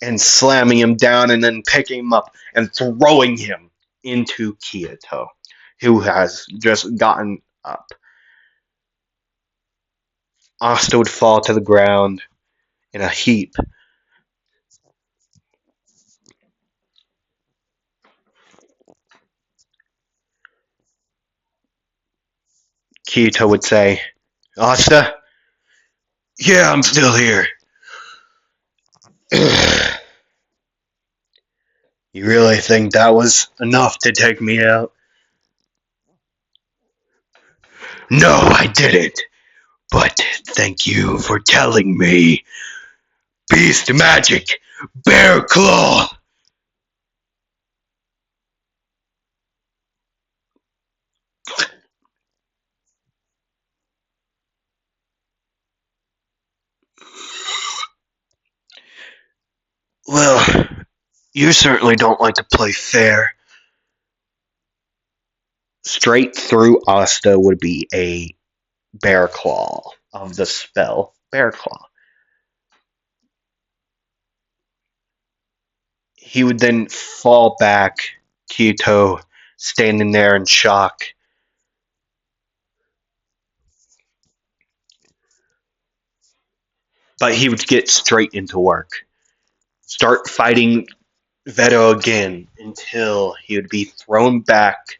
and slamming him down, and then picking him up and throwing him into Kyoto, who has just gotten up. Asta would fall to the ground in a heap. Kyoto would say, "Asta? Yeah, I'm still here." "You really think that was enough to take me out?" "No, I didn't. But thank you for telling me. Beast magic! Bear claw!" "Well, you certainly don't like to play fair." Straight through Asta would be a bear claw of the spell Bear Claw. He would then fall back, Kyoto standing there in shock. but he would get straight into work. Start fighting Veto again until he would be thrown back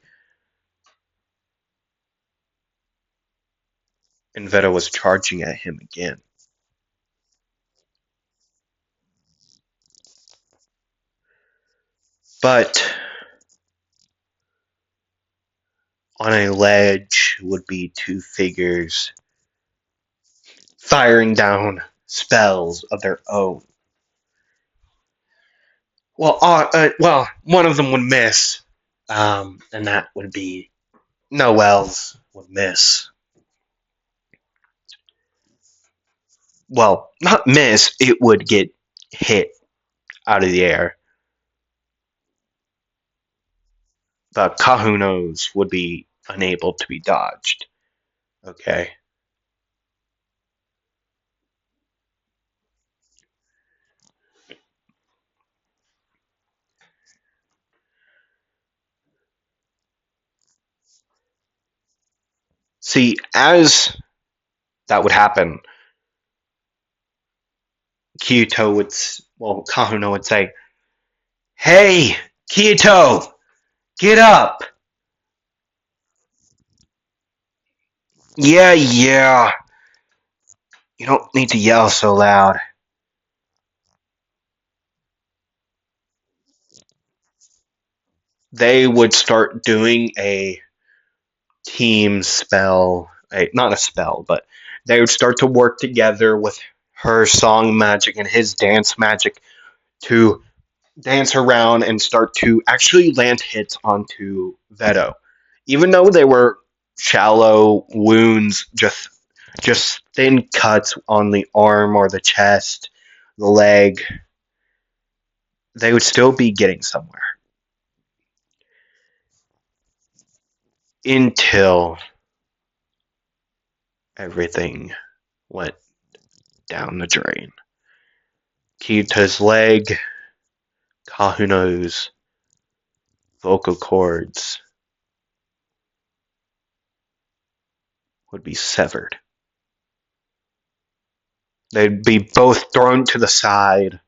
and Veto was charging at him again. But on a ledge would be two figures firing down spells of their own. Well, one of them would miss, and that would be Noel's would miss. Well, not miss, it would get hit out of the air. But Kahuno's would be unable to be dodged. Okay. See, as that would happen, Kahuno would say, "Hey, Kyoto, get up!" Yeah, yeah. You don't need to yell so loud. They would start doing a team spell, not a spell, but they would start to work together with her song magic and his dance magic to dance around and start to actually land hits onto Veto. Even though they were shallow wounds, just thin cuts on the arm or the chest, the leg, they would still be getting somewhere. Until everything went down the drain. Kiyuta's leg, Kahuno's vocal cords would be severed. They'd be both thrown to the side.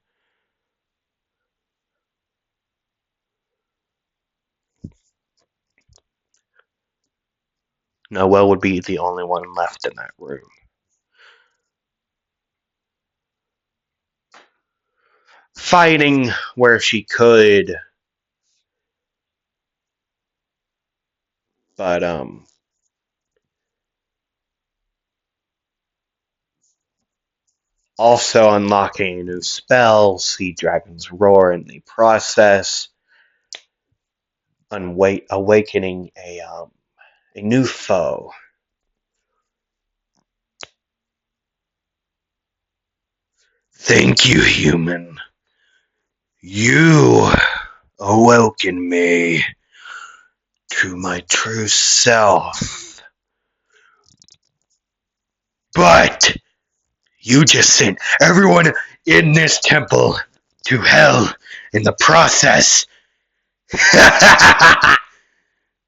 Noelle would be the only one left in that room. Fighting where she could, but also unlocking a new spell, Sea Dragon's Roar in the process, awakening a new foe. Thank you, human. You awoken me to my true self. But you just sent everyone in this temple to hell in the process.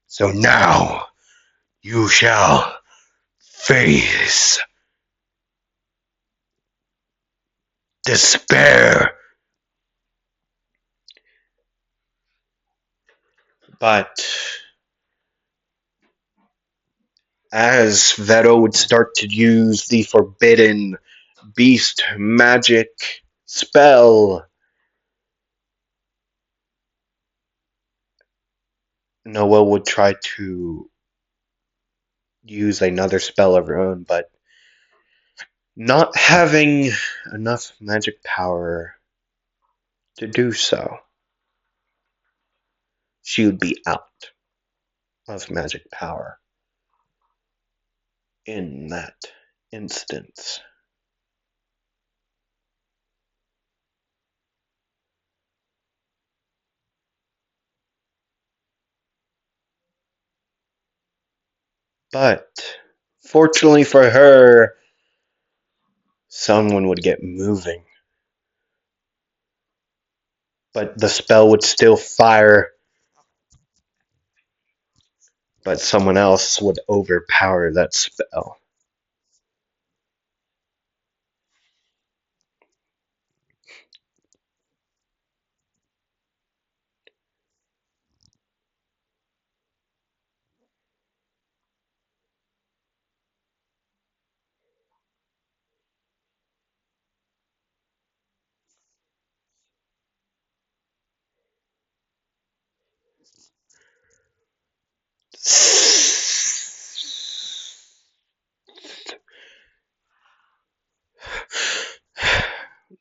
So now you shall face despair. But as Veto would start to use the forbidden beast magic spell, Noelle would try to use another spell of her own, but not having enough magic power to do so, she would be out of magic power in that instance. But fortunately for her, someone would get moving. But the spell would still fire, but someone else would overpower that spell.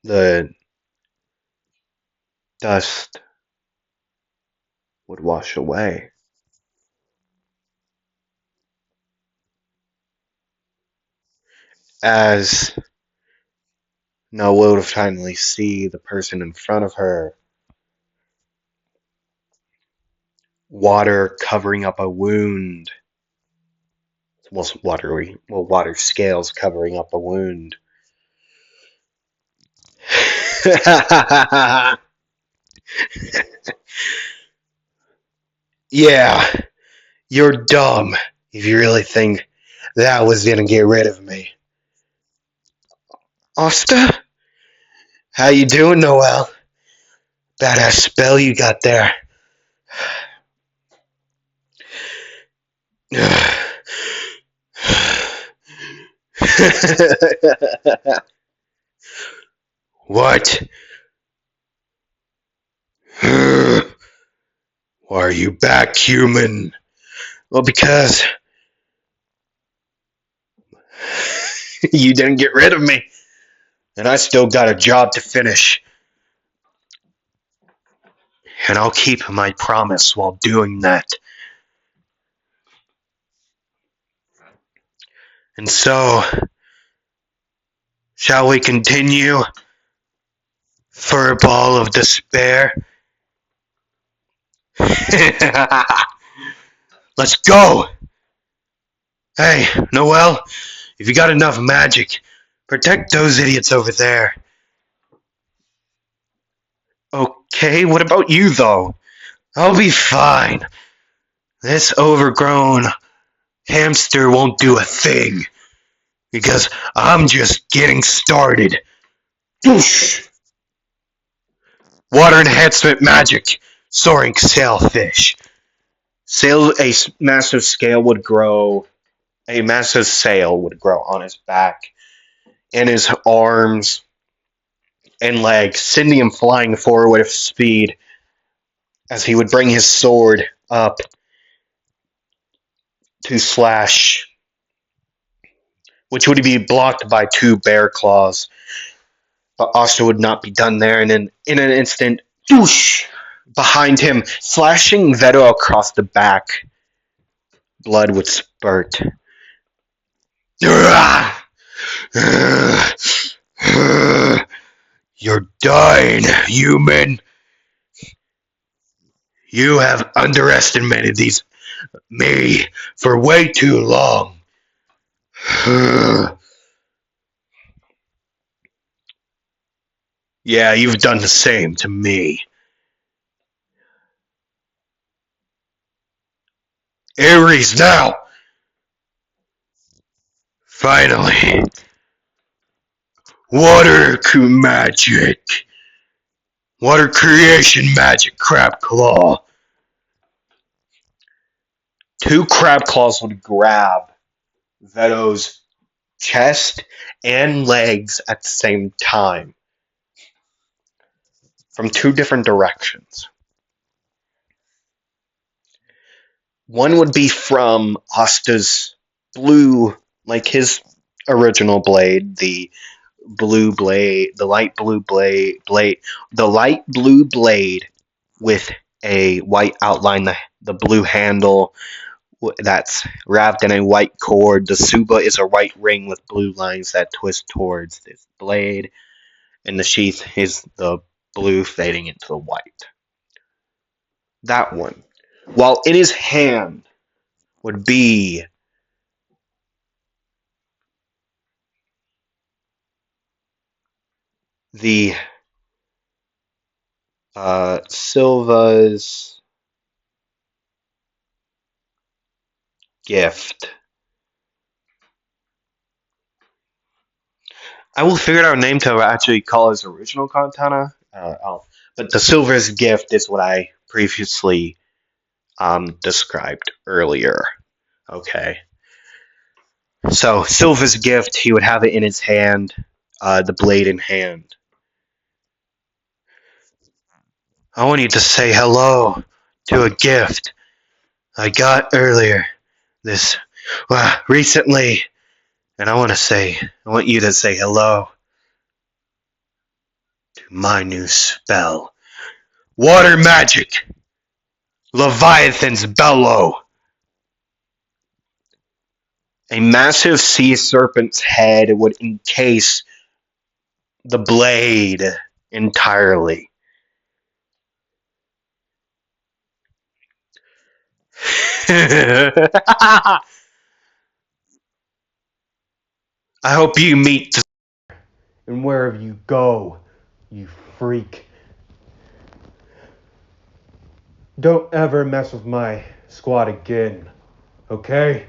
the dust would wash away. As Noah would finally see the person in front of her, water covering up a wound. Well, water scales covering up a wound. Yeah, you're dumb if you really think that was gonna get rid of me. Asta? How you doing, Noel? Badass spell you got there. What? Why are you back, human? Well, because you didn't get rid of me, and I still got a job to finish. And I'll keep my promise while doing that. And so, shall we continue for a ball of despair? Let's go! Hey, Noel, if you got enough magic, protect those idiots over there. Okay, what about you, though? I'll be fine. This overgrown hamster won't do a thing, because I'm just getting started. Water enhancement magic, soaring sailfish. A massive scale would grow. A massive sail would grow on his back, and his arms and legs, sending him flying forward with speed as he would bring his sword up to slash, which would be blocked by two bear claws. But Asta would not be done there, and in an instant, whoosh, behind him, slashing Veto across the back. Blood would spurt. You're dying, human. You have underestimated me for way too long. Yeah, you've done the same to me. Ares, now! Finally. Water magic. Water creation magic, Crab Claw. Two crab claws would grab Veto's chest and legs at the same time from two different directions. One would be from Asta's blue, like his original blade, the light blue blade with a white outline, the blue handle that's wrapped in a white cord. The Suba is a white ring with blue lines that twist towards this blade, and the sheath is the blue fading into the white. That one. While in his hand would be the Silva's gift. I will figure out a name to actually call his original katana. But the Silver's gift is what I previously described earlier. Okay. So Silver's gift, he would have it in his hand, the blade in hand. I want you to say hello to a gift I got earlier recently, and I want you to say hello. My new spell. Water magic! Leviathan's bellow! A massive sea serpent's head would encase the blade entirely. I hope you meet. And wherever you go, you freak, don't ever mess with my squad again, okay?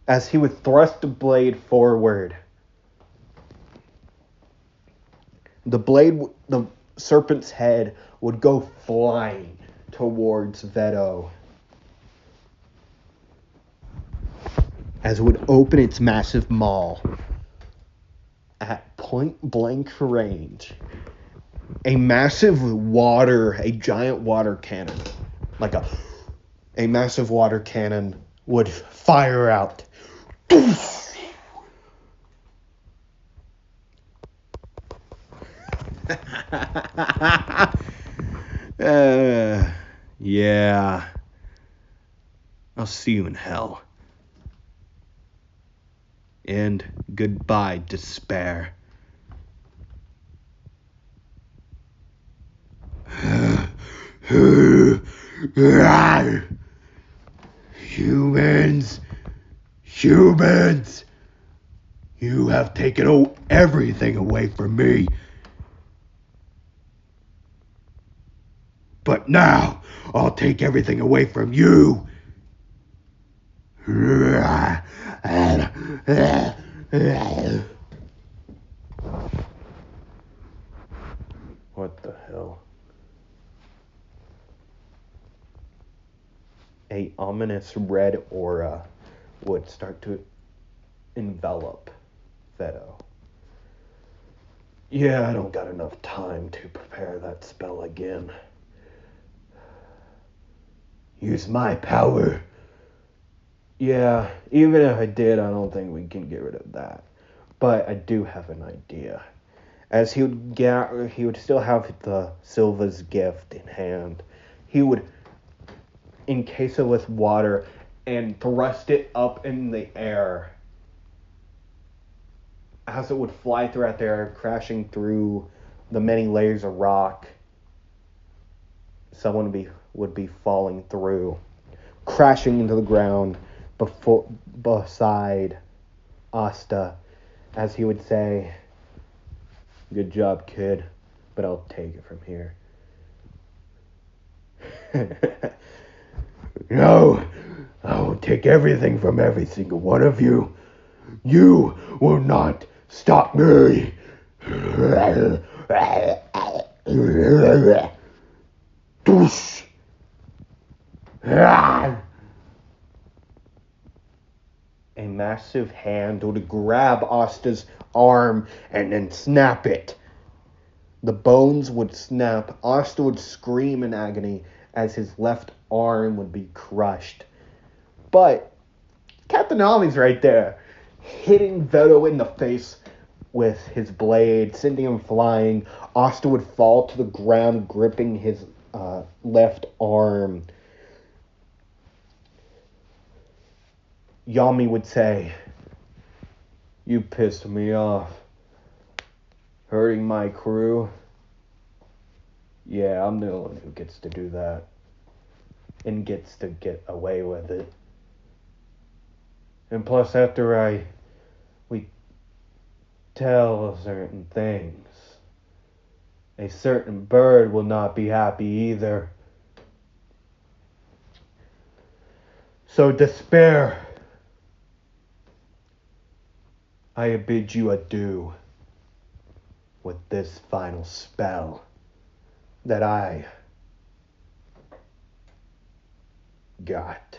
As he would thrust the blade forward, the serpent's head would go flying towards Veto. As it would open its massive maw at point blank range. A giant water cannon, like a massive water cannon would fire out. Yeah. I'll see you in hell. And goodbye, despair. Humans! Humans! You have taken everything away from me. But now, I'll take everything away from you. What the hell? A ominous red aura would start to envelop Veto. Yeah, I don't got enough time to prepare that spell again. Use my power. Yeah, even if I did, I don't think we can get rid of that. But I do have an idea. As he would still have the Silva's gift in hand. He would encase it with water and thrust it up in the air. As it would fly throughout the air, crashing through the many layers of rock, someone would be falling through, crashing into the ground beside Asta, as he would say, "Good job, kid, but I'll take it from here." No, I will take everything from every single one of you. You will not stop me. Doosh. A massive hand would grab Asta's arm and then snap it. The bones would snap. Asta would scream in agony as his left arm would be crushed. But Captain Nami's right there, hitting Veto in the face with his blade, sending him flying. Asta would fall to the ground, gripping his left arm. Yami would say, "You pissed me off. Hurting my crew? Yeah, I'm the one who gets to do that. And gets to get away with it. And plus, after we tell certain things, a certain bird will not be happy either. So despair, I bid you adieu with this final spell that I got.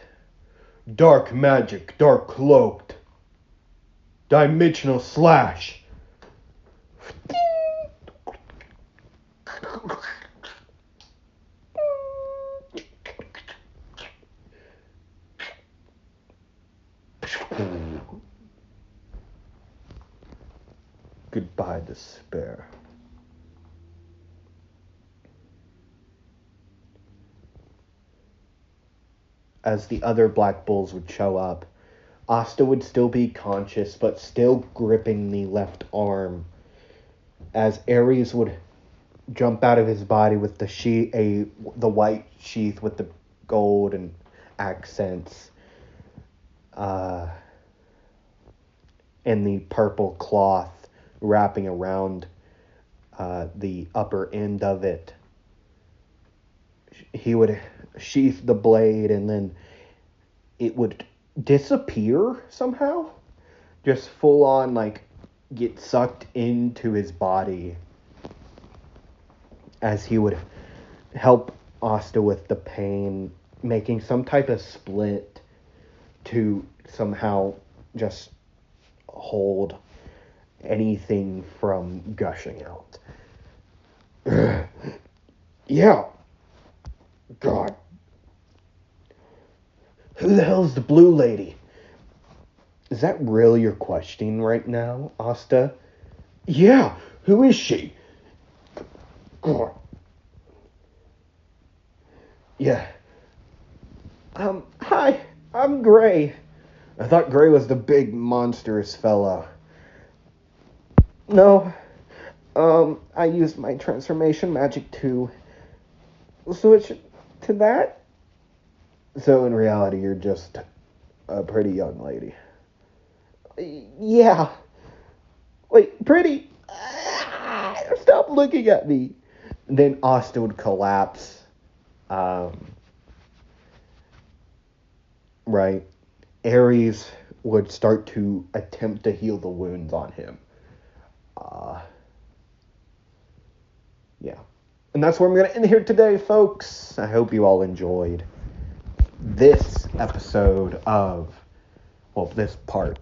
Dark magic, dark cloaked, dimensional slash." Goodbye, despair. as the other black bulls would show up, Asta would still be conscious, but still gripping the left arm, as Ares would jump out of his body with the white sheath with the gold and accents, and the purple cloth wrapping around the upper end of it. He would sheath the blade, and then it would disappear somehow. Just full on, like, get sucked into his body, as he would help Asta with the pain, making some type of split to somehow just hold anything from gushing out. Yeah. God. Who the hell's the blue lady? Is that really your question right now, Asta? Yeah, who is she? God. Yeah. Hi, I'm Gray. I thought Gray was the big monstrous fella. No, I used my transformation magic to switch to that. So in reality, you're just a pretty young lady. Yeah. Wait, pretty? Stop looking at me. Then Asta would collapse. Right. Ares would start to attempt to heal the wounds on him. Yeah. And that's where I'm going to end here today, folks. I hope you all enjoyed this episode of, well, this part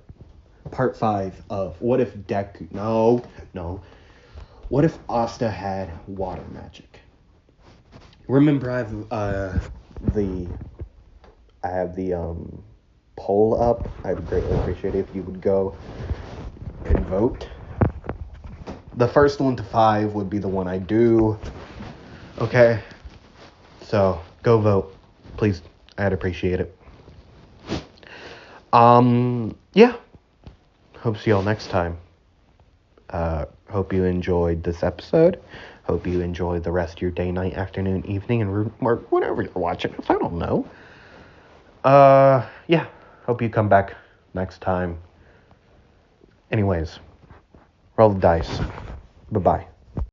5 of What If What if Asta had water magic? Remember, I have the poll up. I'd greatly appreciate it if you would go and vote. The first 1 to 5 would be the one I do. Okay? So, go vote. Please, I'd appreciate it. Yeah. Hope to see y'all next time. Hope you enjoyed this episode. Hope you enjoy the rest of your day, night, afternoon, evening, and or whatever you're watching. I don't know. Yeah. Hope you come back next time. Anyways, roll the dice. Bye-bye.